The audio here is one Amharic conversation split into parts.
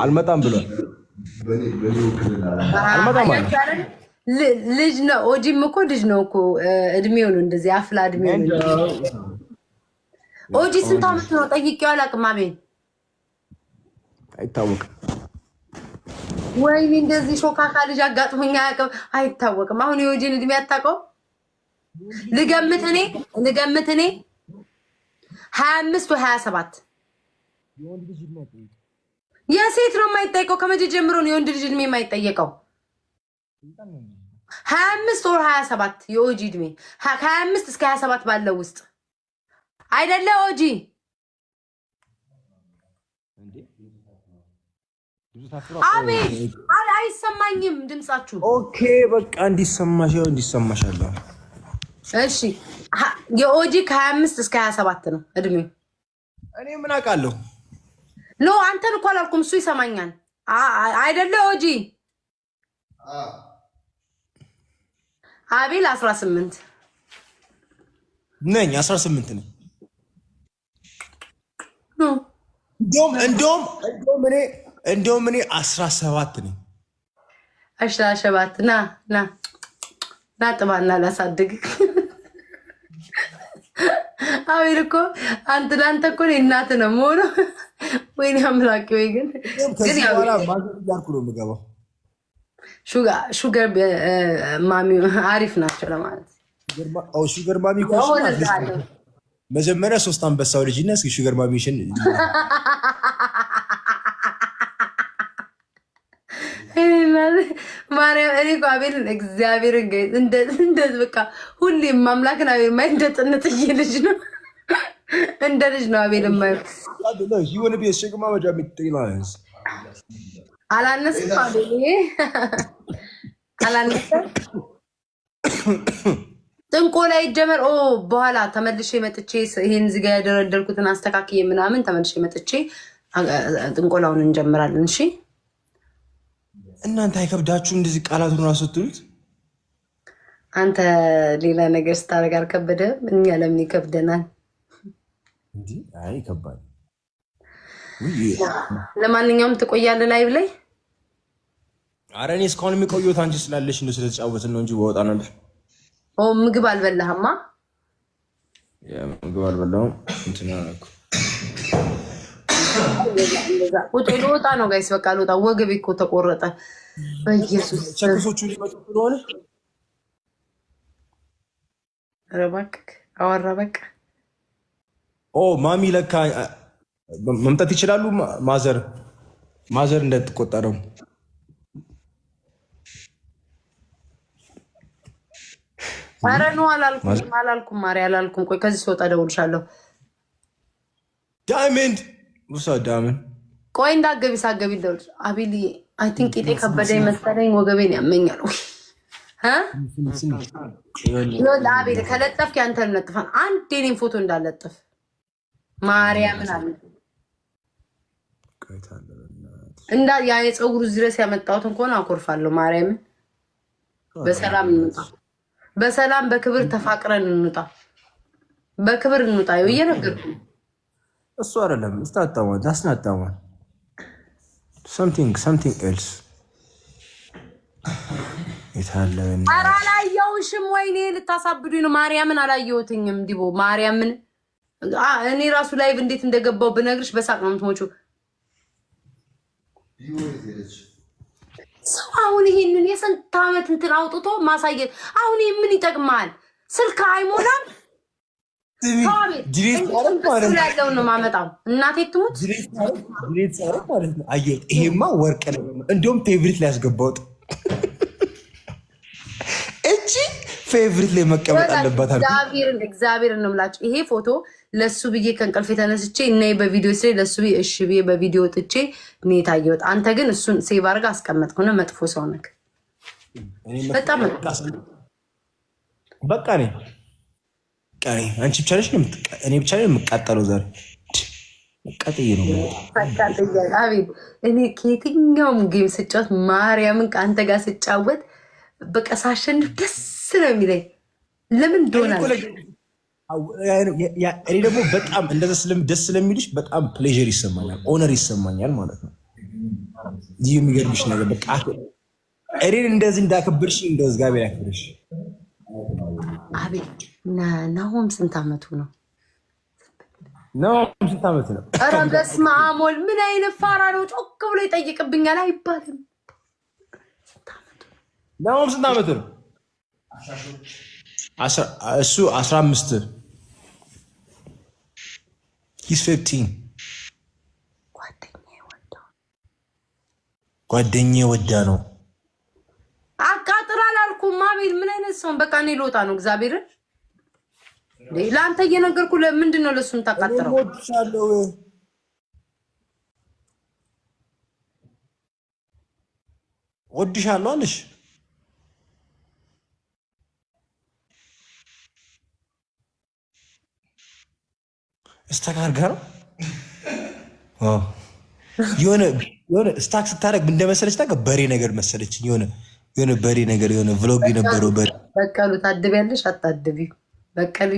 አልመጣም ብሏል። አልመጣም ማለት ልጅ ነው። ኦጂም እኮ ልጅ ነው እኮ እድሜው ነው እንደዚህ አፍላ እድሜው ነው። ኦጂ ስንት ዓመት ነው? ጠይቄው አላውቅም። አቤል አይታወቅም። ወይኔ እንደዚህ ሾካካ ልጅ አጋጥሞኝ አያውቅም። አይታወቅም። አሁን የኦጂን እድሜ አታውቀውም? ልገምት እኔ 25 ወይ 27 የሴት ነው የማይጠይቀው። ከመቼ ጀምሮ ነው የወንድ ልጅ እድሜ የማይጠየቀው? 25 ወር 27 የኦጂ እድሜ ከ25 እስከ 27 ባለው ውስጥ አይደለ? ኦጂ አቤት አይሰማኝም ድምጻችሁ። ኦኬ በቃ እንዲሰማሻለሁ። እሺ የኦጂ ከ25 እስከ 27 ነው እድሜው። እኔ ምን አውቃለሁ? ኖ አንተን እኮ አላልኩም፣ እሱ ይሰማኛል አይደለ? ኦጂ አቤል 18 ነኝ። 18 ነኝ። እንደውም እኔ 17 ነኝ። 17 ና ጥባና ላሳድግ። አቤል እኮ አንተ እኮ እናት ነው ሞኖ ወይኔ አምላኬ። ወይ ግን በኋላ ማዘር እያልኩ ነው የምገባው። ሹገር ማሚ አሪፍ ናቸው ለማለት። ሹገር ማሚ መጀመሪያ 3 አንበሳው ልጅ እና እስኪ ሹገር ማሚሽን ማርያም። እኔ እኮ አቤልን እግዚአብሔርን እንደ በቃ ሁሌም ማምላክን አቤል ማየት እንደ ጥንጥዬ ልጅ ነው፣ እንደ ልጅ ነው አቤል ማየት። አላነስም አቤል አላነስም። ጥንቆላ ይጀመር። በኋላ ተመልሼ መጥቼ ይሄን እዚህ ጋር ያደረደርኩትን አስተካክዬ ምናምን ተመልሼ መጥቼ ጥንቆላውን እንጀምራለን። እሺ እናንተ አይከብዳችሁ እንደዚህ ቃላቱን ራሱ ስትሉት? አንተ ሌላ ነገር ስታደርግ አልከበደህም? እኛ ለምን ይከብደናል? አይ ይከብዳል። ለማንኛውም ትቆያለህ ላይቭ ላይ? ኧረ እኔ እስካሁን የሚቆየሁት አንቺ ስላለሽ ነው፣ ስለተጫወትን ነው እንጂ በወጣ ነበር። ምግብ አልበላህማ? ምግብ አልበላሁም። እንትን አደረኩ። ልወጣ ነው ጋይስ፣ በቃ ልወጣ። ወገቤ እኮ ተቆረጠ። በኢየሱስ ቸክሶቹ ሊመጡ ስለሆነ ኧረ እባክህ አወራ በቃ። ማሚ ለካ መምጣት ይችላሉ። ማዘር እንደትቆጠረው ኧረ ነው አላልኩም ማሪ አላልኩም። ቆይ ከዚህ ስወጣ እደውልልሻለሁ። ዳይመንድ ዳይመንድ ቆይ እንዳትገቢ ሳትገቢ ልደውልልሽ። አቤል አይ ቲንክ ቂጤ ከበደኝ መሰለኝ፣ ወገቤን ያመኛል። አቤል ከለጠፍክ ያንተን ለጥፋን። አንድ የኔን ፎቶ እንዳለጥፍ ማርያምን አለ ያ የፀጉሩ ድረስ ያመጣሁትን ከሆነ አኮርፋለሁ። ማርያምን በሰላም እንውጣ፣ በሰላም በክብር ተፋቅረን እንውጣ፣ በክብር እንውጣ። ይኸው እየነገርኩህ እሱ አይደለም ስታጣማን ታስናጣማን something else የታለና ኧረ አላየሁሽም። ወይኔ ልታሳብዱኝ ነው። ማርያምን አላየሁትኝም። ዲቦ ማርያምን እኔ ራሱ ላይቭ እንዴት እንደገባው ብነግርሽ በሳቅ ነው የምትሞጪው። ሰው አሁን ይሄንን የስንት ዓመት እንትን አውጥቶ ማሳየት አሁን ምን ይጠቅማል? ስልክ አይሞላም። ያለውን ነው ማመጣው። እናቴ ትሙት ይሄማ ወርቅ ነው። እንዲሁም ፌቨሪት ላይ ያስገባውጥ እቺ ፌቨሪት ላይ መቀመጥ አለባት። እግዚአብሔርን ነው የምላቸው። ይሄ ፎቶ ለሱ ብዬ ከእንቅልፍ የተነስቼ እና በቪዲዮ ስለ ለሱ ብዬ እሺ ብዬ በቪዲዮ ጥቼ እኔ ታየሁት። አንተ ግን እሱን ሴቭ አድርገህ አስቀመጥኩና መጥፎ ሰው ነህ። በጣም በቃ ነኝ። አንቺ ብቻ ነሽ ነው እኔ ብቻ ነኝ የምቃጠለው ዛሬ ቀጥዬ ነው። አቤት እኔ ከየትኛውም ጌም ስጫወት ማርያምን ከአንተ ጋር ስጫወት በቃ ሳሸንፍ ደስ ነው የሚለኝ። ለምን እንደሆነ እኔ ደግሞ በጣም እንደዛ ደስ ስለሚልሽ በጣም ፕሌዥር ይሰማኛል፣ ኦነር ይሰማኛል ማለት ነው። ይህ የሚገርምሽ ነገር በቃ እኔን እንደዚህ እንዳከብርሽ እንደው እግዚአብሔር ያክብርሽ። አቤት ናሆም ስንት ዓመቱ ነው? ናሆም ስንት ዓመት ነው? ኧረ በስመ አብ ወልድ ምን አይነት ፋራ ነው? ጮክ ብሎ ይጠይቅብኛል አይባልም። ናሆም ስንት ዓመት ነው? እሱ 15 ሂስ 15 ጓደኛዬ ወዳ ነው። አቃጥራ አላልኩም። አቤል ምን አይነት ሰውን በቃ እኔ ልወጣ ነው። እግዚአብሔርን ለአንተ እየነገርኩ ለምንድን ነው ለእሱም ታቃጥረው? ወድሻለሁ አለሽ። እስተካርጋ ነው የሆነ ስታክ ስታደርግ እንደመሰለች ታውቃ በሬ ነገር መሰለች። የሆነ በሬ ነገር የሆነ ቭሎግ የነበረው በሬ በቀሉ ታድቢያለሽ አታድቢ? በቀሉ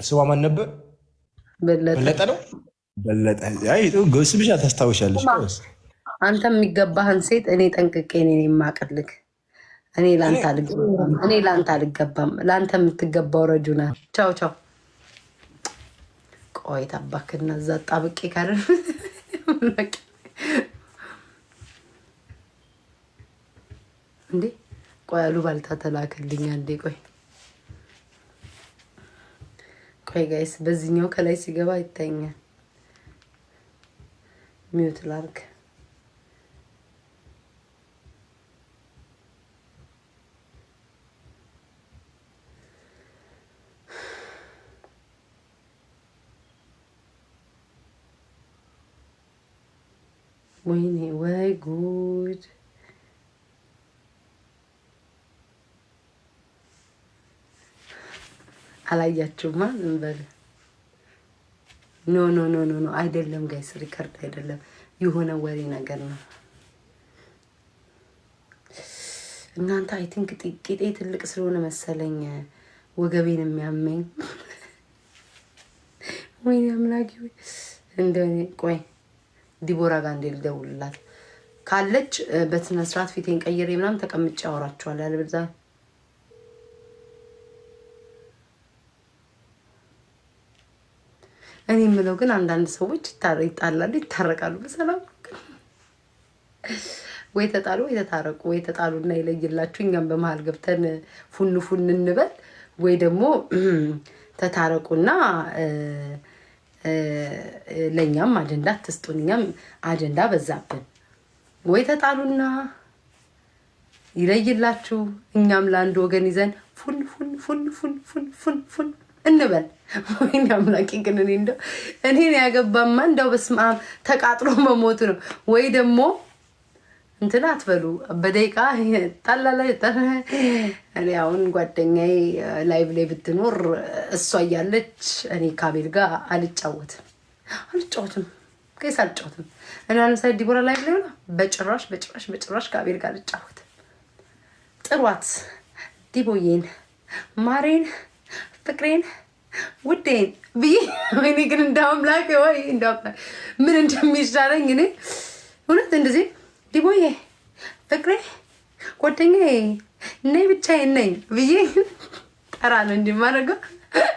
ስሟ ማን ነበር? በለጠ ነው። በለጠ ስምሽ ታስታውሻለሽ? አንተ የሚገባህን ሴት እኔ ጠንቅቄ እኔ የማቅልግ እኔ ለአንተ አልገባም። ለአንተ የምትገባው ረጁ ናት። ቻው ቻው። ቆይ ታባክና እዛ ጣብቄ ካለ እንዴ ቆይ አሉባልታ ተላከልኝ። አንዴ ቆይ ጋይስ በዚህኛው ከላይ ሲገባ ይታኛል። ሚውት ላርግ። ወይኔ ወይ ጉድ! አላያችሁማ? ዝም በል። ኖ አይደለም ጋይስ፣ ሪከርድ አይደለም፣ የሆነ ወሬ ነገር ነው። እናንተ አይ ቲንክ ቂጤ ትልቅ ስለሆነ መሰለኝ ወገቤን የሚያመኝ። ወይኔ አምላኬ! እንደኔ ቆይ ዲቦራ ጋር እንዴ ልደውልላት ካለች በስነ ስርዓት ፊቴን ቀይሬ ምናምን ተቀምጬ አወራቸዋለሁ። ያለበዛ እኔ የምለው ግን አንዳንድ ሰዎች ይጣላሉ፣ ይታረቃሉ በሰላም ወይ ተጣሉ ወይ ተታረቁ፣ ወይ ተጣሉና ይለይላችሁ፣ እኛም በመሀል ገብተን ፉን እንበል፣ ወይ ደግሞ ተታረቁና ለኛም አጀንዳ አትስጡን፣ እኛም አጀንዳ በዛብን። ወይ ተጣሉና ይለይላችሁ፣ እኛም ለአንድ ወገን ይዘን ፉን እንበል። ወይኔ አምላኬ! ግን እኔን ያገባማ እንደው በስመ አብ ተቃጥሎ መሞቱ ነው። ወይ ደግሞ እንትን አትበሉ በደቂቃ ጣላ ላይ እኔ አሁን ጓደኛዬ ላይቭ ላይ ብትኖር እሷ እያለች እኔ ካቤል ጋር አልጫወትም ከይስ አልጫወትም። እኔ ለምሳሌ ዲቦራ ላይቭ ላይ ሆና በጭራሽ ካቤል ጋር አልጫወትም። ጥሯት ዲቦዬን፣ ማሬን፣ ፍቅሬን፣ ውዴን ብዬ ወይኔ ግን እንዳምላክ ወይ እንዳምላክ ምን እንደሚሻለኝ እኔ እውነት እንደዚህ ዲቦዬ፣ ፍቅሬ፣ ጓደኛዬ ነይ ብቻዬን ነኝ ብዬ ጠራ ነው እንዲማረገው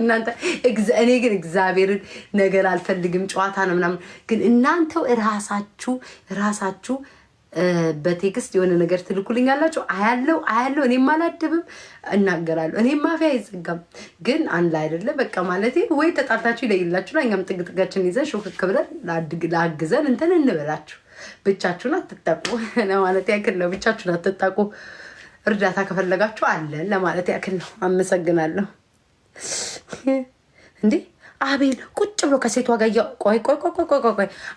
እናንተ። እኔ ግን እግዚአብሔርን ነገር አልፈልግም፣ ጨዋታ ነው ምናምን። ግን እናንተው ራሳችሁ በቴክስት የሆነ ነገር ትልኩልኛላችሁ፣ አያለው። እኔም አላደብም፣ እናገራለሁ። እኔም ማፊያ አይዘጋም። ግን አንድ አይደለም በቃ ማለት ወይ ተጣልታችሁ ይለይላችሁ፣ እኛም ጥግጥጋችን ይዘን ሹክክ ብለን ላግዘን እንትን እንበላችሁ። ብቻችሁን አትጠቁ ለማለት ያክል ነው። ብቻችሁን አትጠቁ። እርዳታ ከፈለጋችሁ አለን ለማለት ያክል ነው። አመሰግናለሁ። እንዴ አቤል ቁጭ ብሎ ከሴቷ ጋር ቆይ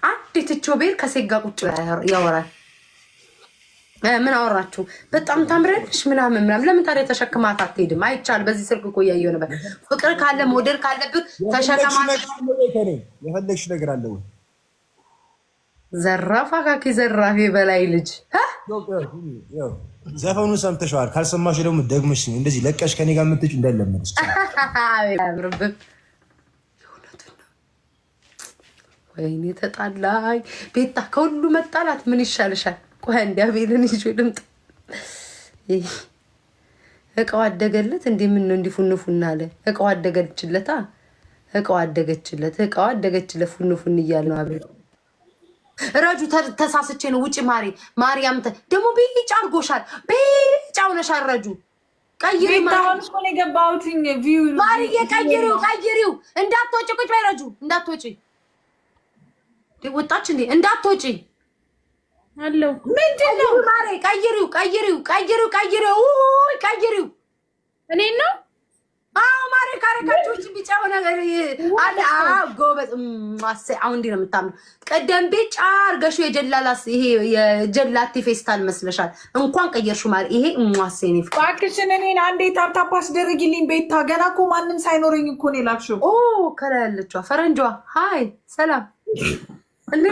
አንድ ትቼው ቤል ከሴት ጋር ቁጭ ያወራል። ምን አወራችሁ? በጣም ታምረልሽ ምናምን። ለምን ታዲያ ተሸክማት አትሄድም? አይቻል። በዚህ ስልክ እኮ እያየሁ ነበር። ፍቅር ካለ ሞዴል ካለብህ ተሸከማት። የፈለግሽ ነገር አለ ወይ? ዘራፍ አካኪ ዘራፍ የበላይ ልጅ ዘፈኑን ሰምተሽዋል። ካልሰማሽ ደግሞ ደግመሽ እንደዚህ ለቀሽ ከኔ ጋር የምትጭ እንዳለመድሽ ወይኔ ተጣላኝ። ቤታ ከሁሉ መጣላት ምን ይሻልሻል? ቆይ አንዴ አቤልን ይዞ ልምጣ። እቃው አደገለት እንዴ? ምን ነው እንዲፉንፉና አለ? እቃው አደገችለታ። እቃው አደገችለት። እቃው አደገችለት። ፉንፉን እያለ ነው አቤል። ረጁ ተሳስቼ ነው። ውጪ ማሪ። ማርያም ደግሞ ቢጫ አድርጎሻል። ቢጫ ሆነሻል ረጁ። ቀይሪው ማርዬ፣ ቀይሪው። እንዳትወጪ ቁጭ በይ ረጁ፣ እንዳትወጪ። ወጣች እንዴ? እንዳትወጪ አለው። ምንድነው ማሪ? ቀይሪው። እኔ ነው ማሪ ካረካቾች ቢጫ ሆነ አለ። ጎበዝ ማሰ አሁን እንዲህ ነው የምታምነው። ቀደም ቢጫ አርገሹ የጀላላስ ይሄ የጀላቲ ፌስታል መስለሻል። እንኳን ቀየርሽው ማሪ። ይሄ ማሰኔ እባክሽን እኔን አንዴ ታፕታፕ አስደርጊልኝ። ቤታ ገና እኮ ማንም ሳይኖረኝ እኮ ነው የላክሽው። ከላይ ያለችዋ ፈረንጇ። ሃይ ሰላም እንዴ